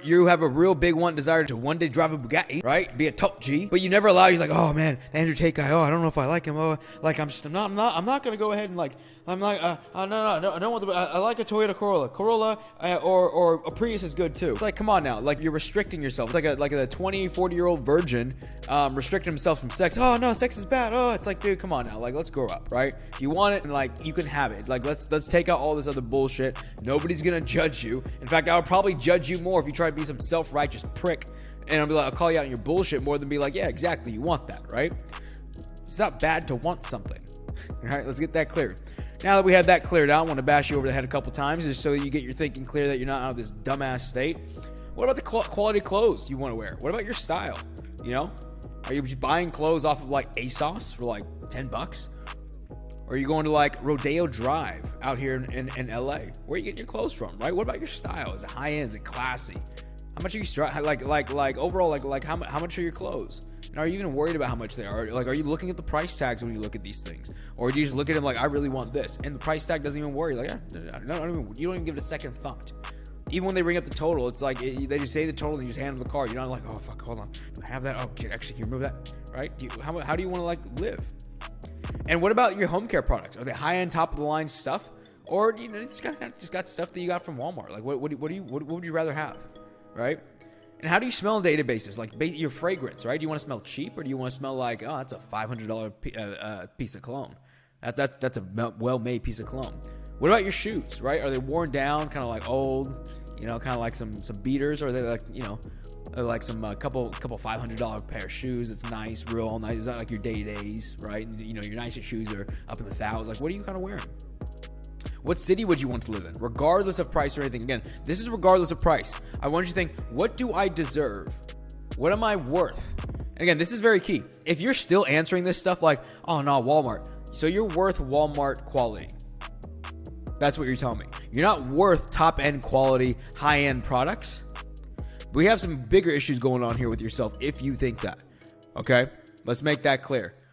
you have a real big desire to one day drive a Bugatti, right? Be a top G, but you never allow. You're like, oh man, the Andrew Tate guy. Oh, I don't know if I like him. Oh, like I'm not gonna go ahead and like. I'm like, no, I don't want the. I like a Toyota Corolla, or a Prius is good too. It's like, come on now, like you're restricting yourself. It's like a 20, 40-year-old virgin, restricting himself from sex. Oh no, sex is bad. Oh, it's like, dude, come on now, like let's grow up, right? If you want it, and like you can have it. Like let's take out all this other bullshit. Nobody's gonna judge you. In fact, I would probably judge you more if you try to be some self-righteous prick, and I'll call you out on your bullshit more than be like, yeah, exactly, you want that, right? It's not bad to want something. All right, let's get that clear. Now that we have that cleared out, I want to bash you over the head a couple times just so you get your thinking clear that you're not out of this dumbass state. What about the quality clothes you want to wear? What about your style? You know, are you just buying clothes off of like ASOS for like $10? Or are you going to like Rodeo Drive out here in LA? Where are you getting your clothes from, right? What about your style? Is it high end? Is it classy? How much are you like overall like how much are your clothes? And are you even worried about how much they are? Like, are you looking at the price tags when you look at these things, or do you just look at them like, I really want this, and the price tag doesn't even worry? Like, you don't even give it a second thought. Even when they bring up the total, it's like they just say the total and you just hand them the card. You're not like, oh fuck, hold on, do I have that? Oh, actually, can you remove that? Right? How do you want to like live? And what about your home care products? Are they high end, top of the line stuff, or you know, just got stuff that you got from Walmart? Like, what would you rather have, right? And how do you smell on a daily basis? Like your fragrance, right? Do you want to smell cheap, or do you want to smell like, oh, that's a $500 piece of cologne? That's a well-made piece of cologne. What about your shoes, right? Are they worn down, kind of like old, you know, kind of like some beaters, or are they like, you know, like some couple $500 pair of shoes? It's nice, real nice. It's not like your day-to-days, right? And, you know, your nicest shoes are up in the thousands. Like, what are you kind of wearing? What city would you want to live in, regardless of price or anything? Again, this is regardless of price. I want you to think, what do I deserve? What am I worth? And again, this is very key. If you're still answering this stuff like, oh no, Walmart. So you're worth Walmart quality. That's what you're telling me. You're not worth top-end quality, high-end products. We have some bigger issues going on here with yourself if you think that. Okay? Let's make that clear.